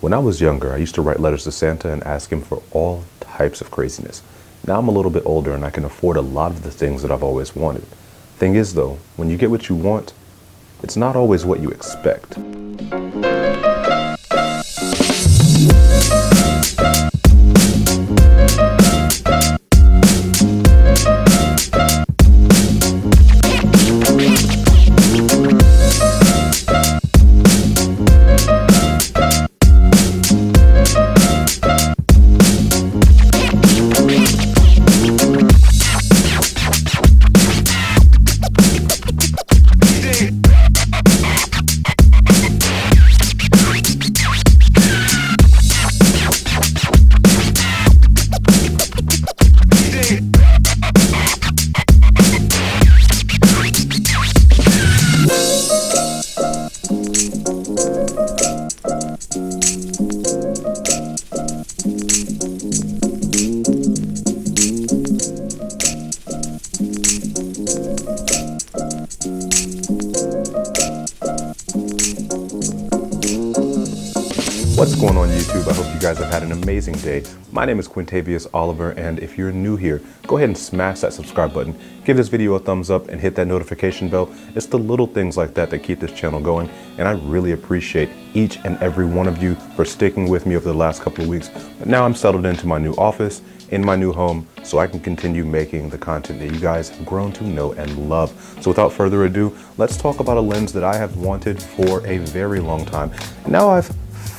When I was younger, I used to write letters to Santa and ask him for all types of craziness. Now I'm a little bit older and I can afford a lot of the things that I've always wanted. Thing is though, when you get what you want, it's not always what you expect. What's going on YouTube? I hope you guys have had an amazing day. My name is Quintavius Oliver, and if you're new here, go ahead and smash that subscribe button, give this video a thumbs up, and hit that notification bell. It's the little things like that that keep this channel going, and I really appreciate each and every one of you for sticking with me over the last couple of weeks. But now I'm settled into my new office, in my new home, so I can continue making the content that you guys have grown to know and love. So without further ado, let's talk about a lens that I have wanted for a very long time. And now I've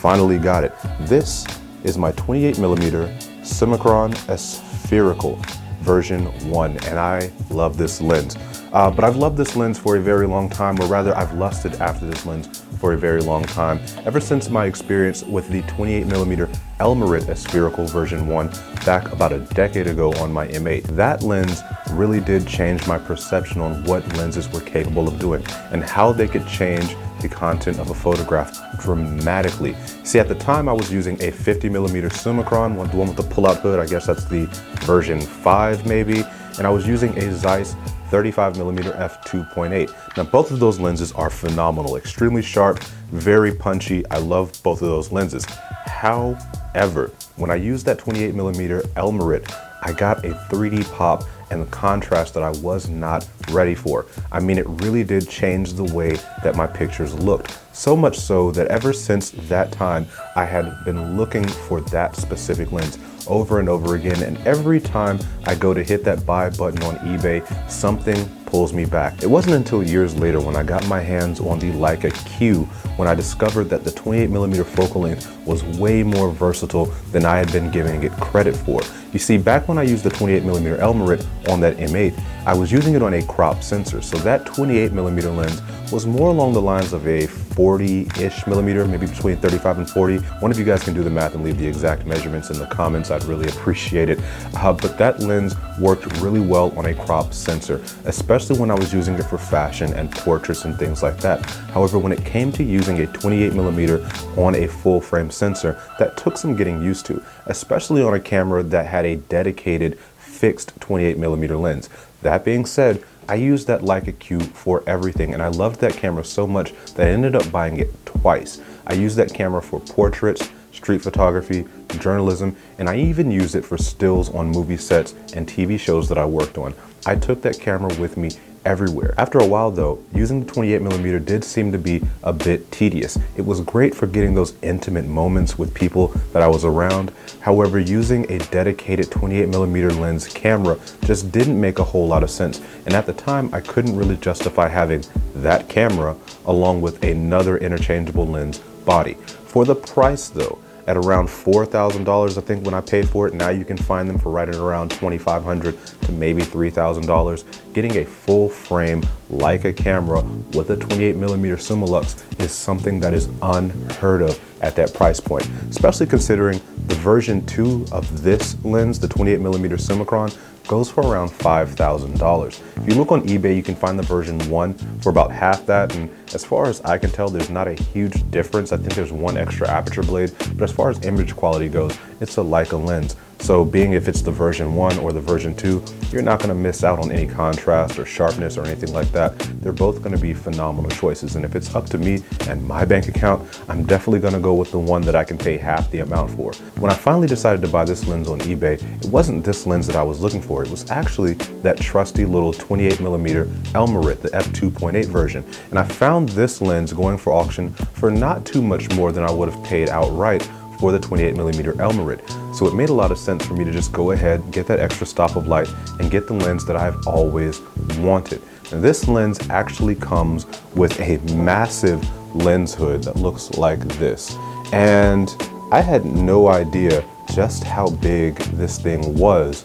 finally got it. This is my 28mm Summicron Spherical version 1, and I love this lens. But I've loved this lens for a very long time, or rather I've lusted after this lens for a very long time, ever since my experience with the 28mm Elmerit Spherical version 1 back about a decade ago on my M8. That lens really did change my perception on what lenses were capable of doing and how they could change the content of a photograph dramatically. See, at the time I was using a 50mm Summicron, the one with the pull-out hood. I guess that's the version 5 maybe, and I was using a Zeiss 35mm f2.8. Now both of those lenses are phenomenal, extremely sharp, very punchy. I love both of those lenses. However, when I used that 28mm Elmerit, I got a 3D pop and the contrast that I was not ready for. I mean, it really did change the way that my pictures looked. So much so that ever since that time, I had been looking for that specific lens over and over again. And every time I go to hit that buy button on eBay, something pulls me back. It wasn't until years later when I got my hands on the Leica Q when I discovered that the 28mm focal length was way more versatile than I had been giving it credit for. You see, back when I used the 28mm Elmerit on that M8, I was using it on a crop sensor. So that 28mm lens was more along the lines of a 40-ish millimeter, maybe between 35 and 40. One of you guys can do the math and leave the exact measurements in the comments. I'd really appreciate it. But that lens worked really well on a crop sensor, especially when I was using it for fashion and portraits and things like that. However, when it came to using a 28mm on a full frame sensor, that took some getting used to, especially on a camera that had a dedicated fixed 28mm lens. That being said, I used that Leica Q for everything, and I loved that camera so much that I ended up buying it twice. I used that camera for portraits, street photography, journalism, and I even used it for stills on movie sets and TV shows that I worked on. I took that camera with me everywhere. After a while though, using the 28mm did seem to be a bit tedious. It was great for getting those intimate moments with people that I was around. However, using a dedicated 28mm lens camera just didn't make a whole lot of sense. And at the time, I couldn't really justify having that camera along with another interchangeable lens body. For the price though, at around $4,000, I think when I paid for it. Now you can find them for right at around $2,500 to maybe $3,000. Getting a full frame Leica camera with a 28mm Summilux is something that is unheard of at that price point, especially considering the version 2 of this lens, the 28mm Summicron, goes for around $5,000. If you look on eBay, you can find the version 1 for about half that, and as far as I can tell, there's not a huge difference. I think there's one extra aperture blade, but as far as image quality goes, it's a Leica lens. So being if it's the version 1 or the version 2, you're not going to miss out on any contrast or sharpness or anything like that. They're both going to be phenomenal choices. And if it's up to me and my bank account, I'm definitely going to go with the one that I can pay half the amount for. When I finally decided to buy this lens on eBay, it wasn't this lens that I was looking for. It was actually that trusty little 28mm Elmarit, the f2.8 version. And I found this lens going for auction for not too much more than I would have paid outright for the 28mm Elmarit. So it made a lot of sense for me to just go ahead, get that extra stop of light, and get the lens that I've always wanted. And this lens actually comes with a massive lens hood that looks like this. And I had no idea just how big this thing was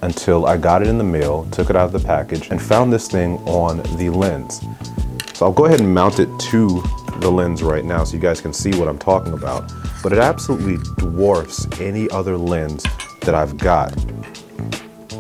until I got it in the mail, took it out of the package, and found this thing on the lens. So I'll go ahead and mount it to the lens right now so you guys can see what I'm talking about. But it absolutely dwarfs any other lens that I've got.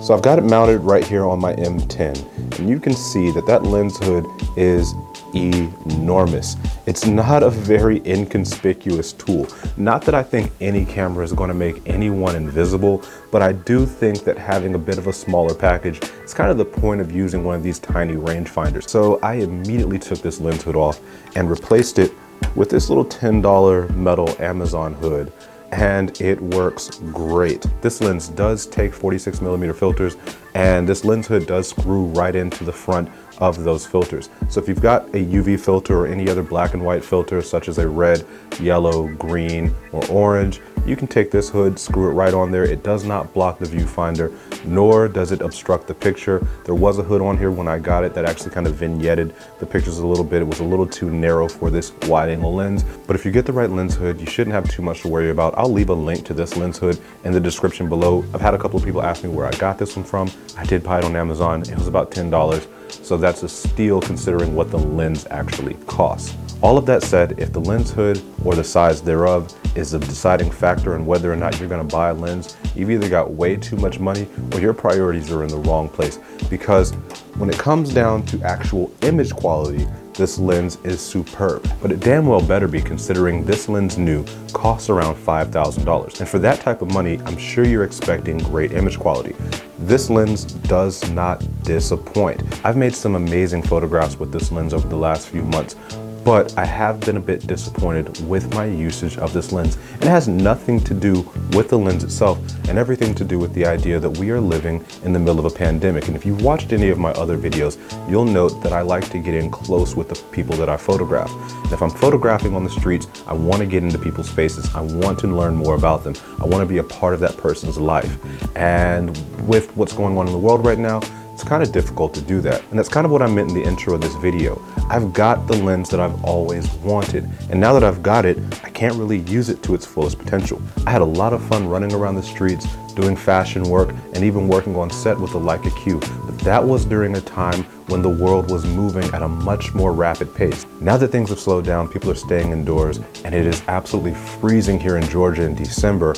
So I've got it mounted right here on my M10, and you can see that that lens hood is enormous. It's not a very inconspicuous tool. Not that I think any camera is going to make anyone invisible, but I do think that having a bit of a smaller package is kind of the point of using one of these tiny rangefinders. So I immediately took this lens hood off and replaced it with this little $10 metal Amazon hood, and it works great. This lens does take 46mm filters, and this lens hood does screw right into the front of those filters. So if you've got a UV filter or any other black and white filter, such as a red, yellow, green, or orange, you can take this hood, screw it right on there. It does not block the viewfinder, nor does it obstruct the picture. There was a hood on here when I got it that actually kind of vignetted the pictures a little bit. It was a little too narrow for this wide angle lens, but if you get the right lens hood, you shouldn't have too much to worry about. I'll leave a link to this lens hood in the description below. I've had a couple of people ask me where I got this one from. I did buy it on Amazon. It was about $10. So that's a steal considering what the lens actually costs. All of that said, if the lens hood or the size thereof is a deciding factor in whether or not you're going to buy a lens, you've either got way too much money or your priorities are in the wrong place. Because when it comes down to actual image quality, this lens is superb, but it damn well better be, considering this lens new costs around $5,000. And for that type of money, I'm sure you're expecting great image quality. This lens does not disappoint. I've made some amazing photographs with this lens over the last few months, but I have been a bit disappointed with my usage of this lens. And it has nothing to do with the lens itself and everything to do with the idea that we are living in the middle of a pandemic. And if you've watched any of my other videos, you'll note that I like to get in close with the people that I photograph. And if I'm photographing on the streets, I want to get into people's faces. I want to learn more about them. I want to be a part of that person's life. And with what's going on in the world right now, it's kind of difficult to do that. And that's kind of what I meant in the intro of this video. I've got the lens that I've always wanted. And now that I've got it, I can't really use it to its fullest potential. I had a lot of fun running around the streets, doing fashion work, and even working on set with the Leica Q. But that was during a time when the world was moving at a much more rapid pace. Now that things have slowed down, people are staying indoors, and it is absolutely freezing here in Georgia in December,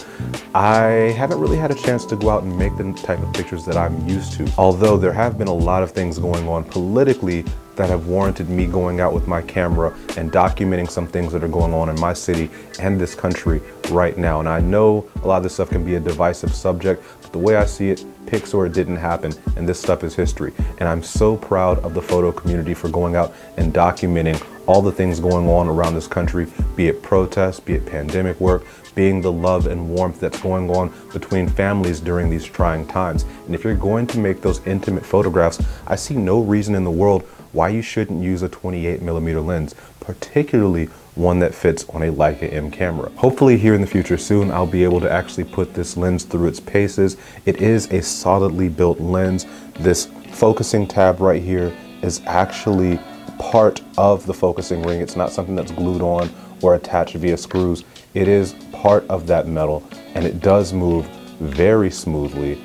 I haven't really had a chance to go out and make the type of pictures that I'm used to. Although there have been a lot of things going on politically that have warranted me going out with my camera and documenting some things that are going on in my city and this country right now. And I know a lot of this stuff can be a divisive subject, but the way I see it, pics or it didn't happen, and this stuff is history. And I'm so proud of the photo community for going out and documenting all the things going on around this country, be it protests, be it pandemic work, being the love and warmth that's going on between families during these trying times. And if you're going to make those intimate photographs, I see no reason in the world why you shouldn't use a 28mm lens, particularly one that fits on a Leica M camera. Hopefully here in the future soon, I'll be able to actually put this lens through its paces. It is a solidly built lens. This focusing tab right here is actually part of the focusing ring. It's not something that's glued on or attached via screws. It is part of that metal, and it does move very smoothly.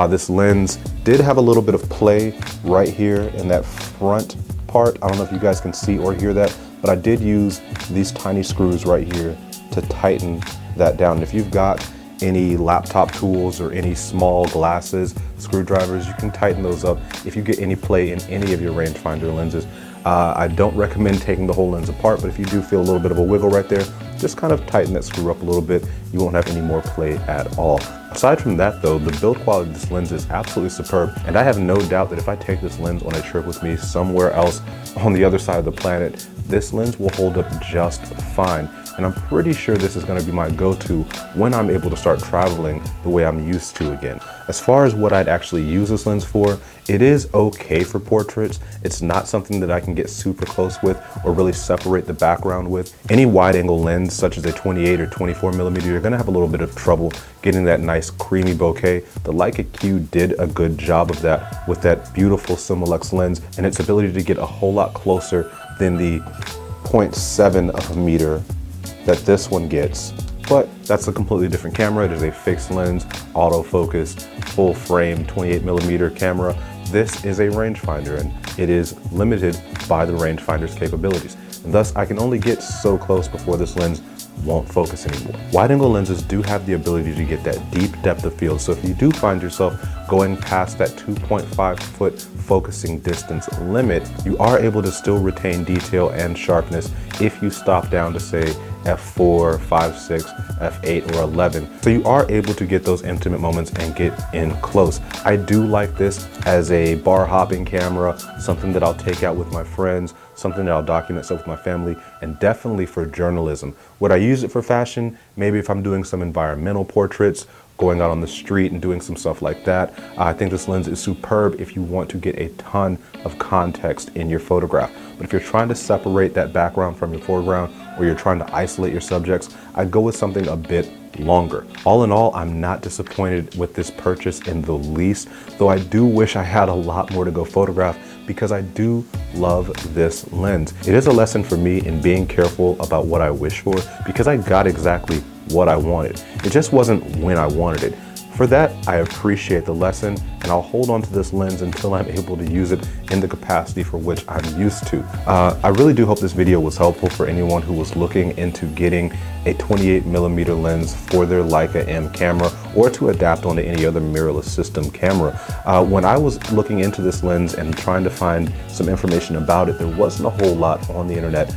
This lens did have a little bit of play right here in that front part. I don't know if you guys can see or hear that, but I did use these tiny screws right here to tighten that down. And if you've got any laptop tools or any small glasses, screwdrivers, you can tighten those up if you get any play in any of your rangefinder lenses. I don't recommend taking the whole lens apart, but if you do feel a little bit of a wiggle right there, just kind of tighten that screw up a little bit. You won't have any more play at all. Aside from that though, the build quality of this lens is absolutely superb, and I have no doubt that if I take this lens on a trip with me somewhere else on the other side of the planet, this lens will hold up just fine. And I'm pretty sure this is going to be my go-to when I'm able to start traveling the way I'm used to again. As far as what I'd actually use this lens for, it is okay for portraits. It's not something that I can get super close with or really separate the background with. Any wide angle lens such as a 28 or 24mm, you're going to have a little bit of trouble getting that nice creamy bokeh. The Leica Q did a good job of that with that beautiful Summicron lens and its ability to get a whole lot closer than the 0.7 of a meter that this one gets. But that's a completely different camera. It is a fixed lens, autofocus, full frame 28mm camera. This is a rangefinder and it is limited by the rangefinder's capabilities. And thus I can only get so close before this lens won't focus anymore. Wide angle lenses do have the ability to get that deep depth of field. So if you do find yourself going past that 2.5 foot focusing distance limit, you are able to still retain detail and sharpness if you stop down to say f4, 5, 6, f8, or 11. So you are able to get those intimate moments and get in close. I do like this as a bar hopping camera, something that I'll take out with my friends, something that I'll document stuff with my family, and definitely for journalism. Would I use it for fashion? Maybe if I'm doing some environmental portraits, going out on the street and doing some stuff like that. I think this lens is superb if you want to get a ton of context in your photograph. But if you're trying to separate that background from your foreground, or you're trying to isolate your subjects, I'd go with something a bit longer. All in all, I'm not disappointed with this purchase in the least, though I do wish I had a lot more to go photograph because I do love this lens. It is a lesson for me in being careful about what I wish for because I got exactly what I wanted. It just wasn't when I wanted it. For that, I appreciate the lesson and I'll hold on to this lens until I'm able to use it in the capacity for which I'm used to. I really do hope this video was helpful for anyone who was looking into getting a 28mm lens for their Leica M camera or to adapt onto any other mirrorless system camera. When I was looking into this lens and trying to find some information about it, there wasn't a whole lot on the internet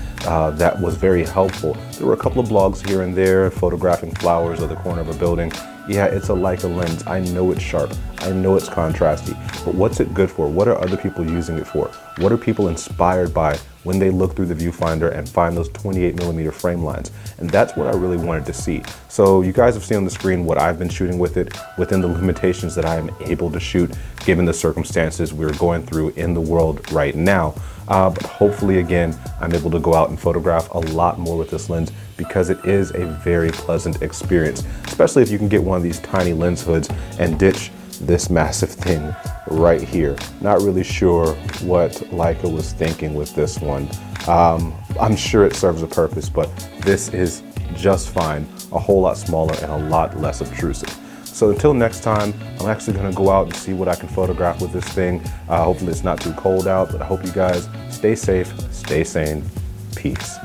that was very helpful. There were a couple of blogs here and there photographing flowers or the corner of a building. Yeah, it's a Leica lens. I know it's sharp. I know it's contrasty, but what's it good for? What are other people using it for? What are people inspired by when they look through the viewfinder and find those 28mm frame lines? And that's what I really wanted to see. So you guys have seen on the screen what I've been shooting with it within the limitations that I am able to shoot given the circumstances we're going through in the world right now. But hopefully again, I'm able to go out and photograph a lot more with this lens because it is a very pleasant experience, especially if you can get one of these tiny lens hoods and ditch this massive thing right here. Not really sure what Leica was thinking with this one. I'm sure it serves a purpose, but this is just fine, a whole lot smaller and a lot less obtrusive. So until next time, I'm actually gonna go out and see what I can photograph with this thing. Hopefully it's not too cold out, but I hope you guys stay safe, stay sane, peace.